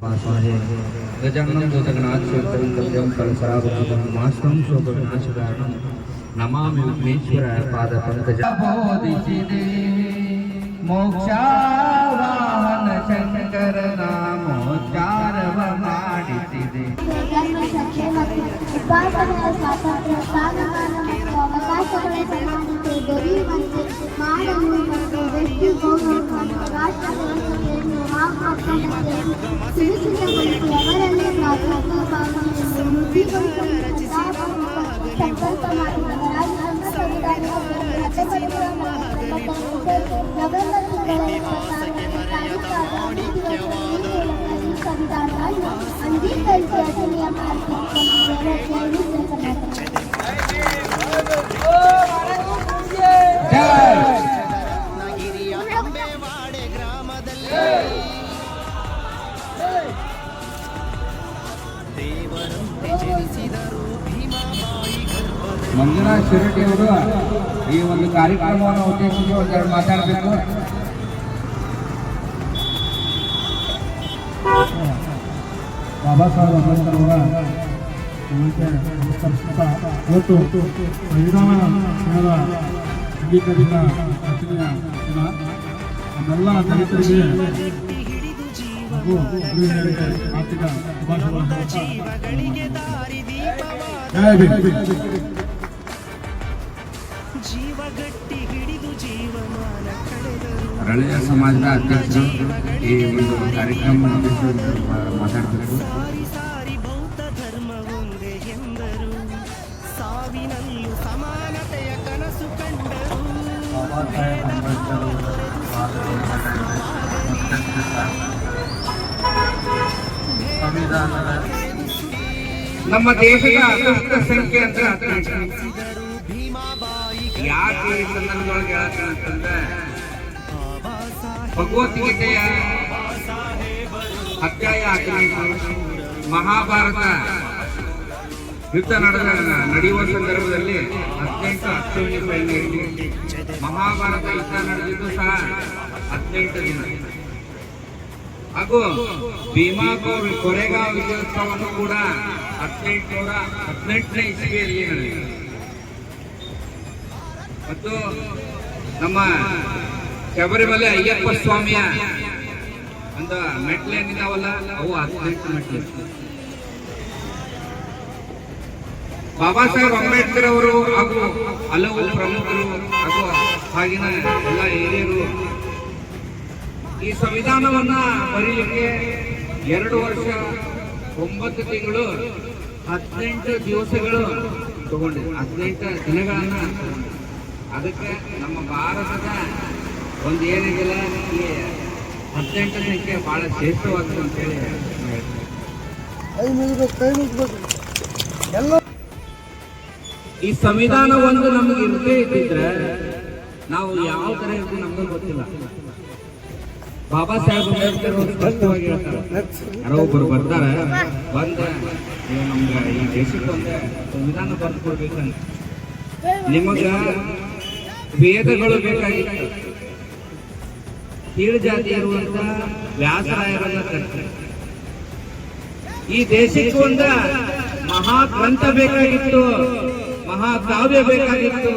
गजाननं भूतगणात् सेवितं कलशरावृतं मास्तं शोकविनाशकारणं नमामि विघ्नेश्वर पादपङ्कजं बोधिसिदे मोक्षावाहन शंकर नामोच्चारव ಮಾಡಿಸಿದೆ ಉಪಾಸನೆಯ ಸ್ವಾತಂತ್ರ್ಯ ಸ್ಥಾನಮಾನ ಮತ್ತು ಅವಕಾಶಗಳ ಸಮಾನತೆ ದೊರೆಯುವಂತೆ ಮಾಡಲು ಮತ್ತು ವ್ಯಕ್ತಿ ಗೌರವ ಮತ್ತು ರಾಷ್ಟ್ರ ವ್ಯವಸ್ಥೆಯನ್ನು ಹಾಗೂ ಸುರಕ್ಷಿತಗೊಳಿಸಿ ಅವರಲ್ಲೇ ಪ್ರಾಥಮಿಕ ಭಾವನೆಯನ್ನು ವೃದ್ಧಿಗೊಳಿಸಲು ಸಂಕಲ್ಪ ಮಾಡಿದ ರಾಜ್ಯಾಂಗ ಸಂವಿಧಾನದಲ್ಲಿ 1949 ನವೆಂಬರ್ ಸಂವಿಧಾನವನ್ನು ಅಂಗೀಕರಿಸಿ ಅಸಲಿಯ ಮಂಜುನಾಥ್ ಶಿರಟ್ಟಿ ಅವರು ಈ ಒಂದು ಕಾರ್ಯಕ್ರಮವನ್ನು ಉದ್ದೇಶಿಸಿ ಒಂದೆರಡು ಮಾತಾಡಬೇಕು. ಬಾಬಾ ಸಾಹೇಬ್ ಅಂಬೇಡ್ಕರ್ ಅವರ ಇವತ್ತು ಸಂವಿಧಾನ ದಿನದ ಅಂಗೀಕರಿತ ರಚನೆಯ ದಿನ ನಮ್ಮೆಲ್ಲ ದಲಿತರಿಗೆ ಹಾಗೂ ಗೃಹಿಣಿಯರಿಗೆ ಆರ್ಥಿಕ ರಳೆಯ ಸಮಾಜದ ಅಧ್ಯಕ್ಷರು ಈ ಒಂದು ಕಾರ್ಯಕ್ರಮ ಮಾತಾಡಬೇಕು. ಸಮಾನತೆಯ ಕನಸು ಕಂಡರು. ಬಾಬಾ ಸಾಹೇಬ್ ಅಂಬೇಡ್ಕರ್ ಸಂವಿಧಾನದ ನಮ್ಮ ದೇಶದ ಅದೃಷ್ಟ ಸಂಖ್ಯೆ ಅಂದ್ರೆ 18. ಯಾಕೆ ಈ ಸಂದರ್ಭದೊಳಗೆ ಹೇಳ್ತಂದ್ರೆ ಭಗವದ್ಗೀತೆಯ ಅಧ್ಯಾಯ 18 ಮಹಾಭಾರತ ಯುದ್ಧ ನಡೆಯುವ ಸಂದರ್ಭದಲ್ಲಿ 18 ಅಶ್ವಿನಿ ಸೈನ್ಯ ಇತ್ತು. ಮಹಾಭಾರತ ಯುದ್ಧ ನಡೆದಿದ್ದು ಸಹ 18 ದಿನ. ಹಾಗೂ ಭೀಮಾ ಕೊರೆಗಾಂವ್ ವಿಜಯೋತ್ಸವವನ್ನು ಕೂಡ 1818ನೇ ಇಸವಿಯಲ್ಲಿ ನಡೆಯಿತು. ಮತ್ತು ನಮ್ಮ ಶಬರಿಮಲೆ ಅಯ್ಯಪ್ಪ ಸ್ವಾಮಿಯ ಒಂದು ಮೆಟ್ಲೇನಿದಾವಲ್ಲ ಅವು 18 ಮೆಟ್ಲು. ಬಾಬಾ ಸಾಹೇಬ್ ಅಂಬೇಡ್ಕರ್ ಅವರು ಹಾಗೂ ಹಲವು ಪ್ರಮುಖರು ಹಾಗೂ ಹಾಗಿನ ಎಲ್ಲ ಹಿರಿಯರು ಈ ಸಂವಿಧಾನವನ್ನ ಬರೀಲಿಕ್ಕೆ 2 ವರ್ಷ 9 ತಿಂಗಳು 18 ದಿವಸಗಳು ತಗೊಂಡಿದೆ. 18 ದಿನಗಳನ್ನ ಅದಕ್ಕೆ ನಮ್ಮ ಭಾರತದ ಒಂದು ಏನಿಲ್ಲ ಈ 18 ಸಂಖ್ಯೆ ಬಹಳ ಶ್ರೇಷ್ಠವಾದ ಅಂತೇಳಿ ಈ ಸಂವಿಧಾನ ಒಂದು ನಮ್ಗೆ ಇರದೇ ಇದ್ದಿದ್ರೆ ನಾವು ಯಾವ ತರ ಇರ್ತೀವಿ ನಮ್ಗೆ ಗೊತ್ತಿಲ್ಲ. ಬಾಬಾ ಸಾಹೇಬ್ ಅಂಬೇಡ್ಕರ್ ಅವರು ಸ್ಪಷ್ಟವಾಗಿ ಹೇಳ್ತಾರೆ, ಯಾರೋ ಒಬ್ಬರು ಬರ್ತಾರೆ ಬಂದ ನಮ್ಗೆ ಈ ದೇಶಕ್ಕೆ ಒಂದು ಸಂವಿಧಾನ ಬರೆದು ಕೊಡ್ಬೇಕಂತ. ನಿಮಗ ವೇದಗಳು ಬೇಕಾಗಿತ್ತು. ಕೀಳು ಜಾತಿ ಇರುವಂತ ವ್ಯಾಸರಾಯರನ್ನ ಕರ್ತಾರೆ. ಈ ದೇಶಕ್ಕೆ ಒಂದು ಮಹಾಗ್ರಂಥ ಬೇಕಾಗಿತ್ತು, ಮಹಾಕಾವ್ಯ ಬೇಕಾಗಿತ್ತು.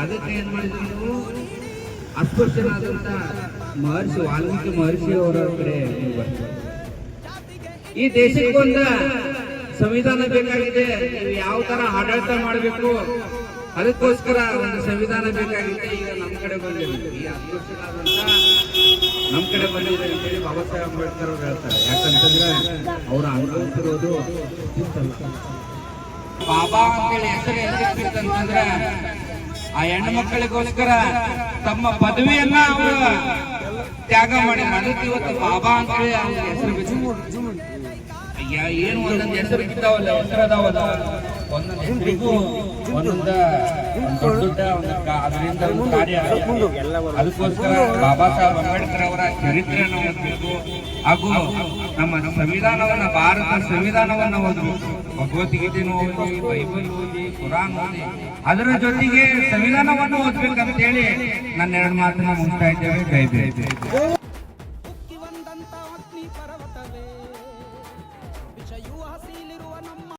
ಅದಕ್ಕೆ ಏನ್ ಮಾಡಿದ್ರು ನೀವು ಅಸ್ಪೃಶ್ಯನಾದಂತ ಮಹರ್ಷಿ ವಾಲ್ಮೀಕಿ ಮಹರ್ಷಿ ಅವರ ಕಡೆ ಬರ್ತಾರೆ. ಈ ದೇಶಕ್ಕೊಂದ ಸಂವಿಧಾನ ಬೇಕಾಗಿದೆ, ನೀವು ಯಾವ ತರ ಆಡಳಿತ ಮಾಡಬೇಕು ಅದಕ್ಕೋಸ್ಕರ ಒಂದು ಸಂವಿಧಾನ ಬೇಕಾಗಿದೆ. ಈಗ ನಮ್ಮ ಕಡೆ ಬಂದಿದೆ, ಈ ಅಸ್ಪೃಶ್ಯನಾದಂತ ನಮ್ಮ ಕಡೆ ಬಂದಿದೆ ಅಂತೇಳಿ ಬಾಬಾ ಸಾಹೇಬ್ ಅಂಬೇಡ್ಕರ್ ಅವರು ಹೇಳ್ತಾರೆ. ಯಾಕಂತಂದ್ರೆ ಅವರು ಅನುಭವಿಸಿರೋದು ಬಾಬಾ ಅಂತೇಳಿ ಹೆಸರು ಎಲ್ಲಿರ್ತಂತಂದ್ರೆ ಆ ಹೆಣ್ಣು ಮಕ್ಕಳಿಗೋಸ್ಕರ ತಮ್ಮ ಪದವಿಯನ್ನ ಅವರು ತ್ಯಾಗ ಮಾಡಿ ಅದಕ್ಕೆ ಇವತ್ತು ಬಾಬಾ ಅಂತೇಳಿ ಅವ್ರ ಹೆಸರು ಬಿದ್ದು ಏನು ಒಂದೊಂದು ಹೆಸರು ಬಿದ್ದಾವಲ್ಲ, ಹೆಸರು ಅದಾವಲ್ಲ, ಒಂದೊಂದು ಹೆಸರಿಗೂ ಒಂದೊಂದ ದೊಡ್ಡ ಅದರಿಂದ ಕಾರ್ಯ. ಅದಕ್ಕೋಸ್ಕರ ಬಾಬಾ ಸಾಹೇಬ್ ಅಂಬೇಡ್ಕರ್ ಅವರ ಚರಿತ್ರೆಯನ್ನು ಓದಬೇಕು ಹಾಗೂ ನಮ್ಮ ಸಂವಿಧಾನವನ್ನ, ಭಾರತ ಸಂವಿಧಾನವನ್ನ ಓದಬೇಕು. ಭಗವದ್ಗೀತೆಯನ್ನು ಓದಿ, ಬೈಬಲ್ ಓದಿ, ಕುರಾನ್ ಓದಿ, ಅದರ ಜೊತೆಗೆ ಸಂವಿಧಾನವನ್ನು ಓದ್ಬೇಕಂತ ಹೇಳಿ ನನ್ನ 2 ಮಾತನ್ನ ಮುಗಿಸ್ತಾ ಇದ್ದೇವೆ. ಜೈ ಜೈ.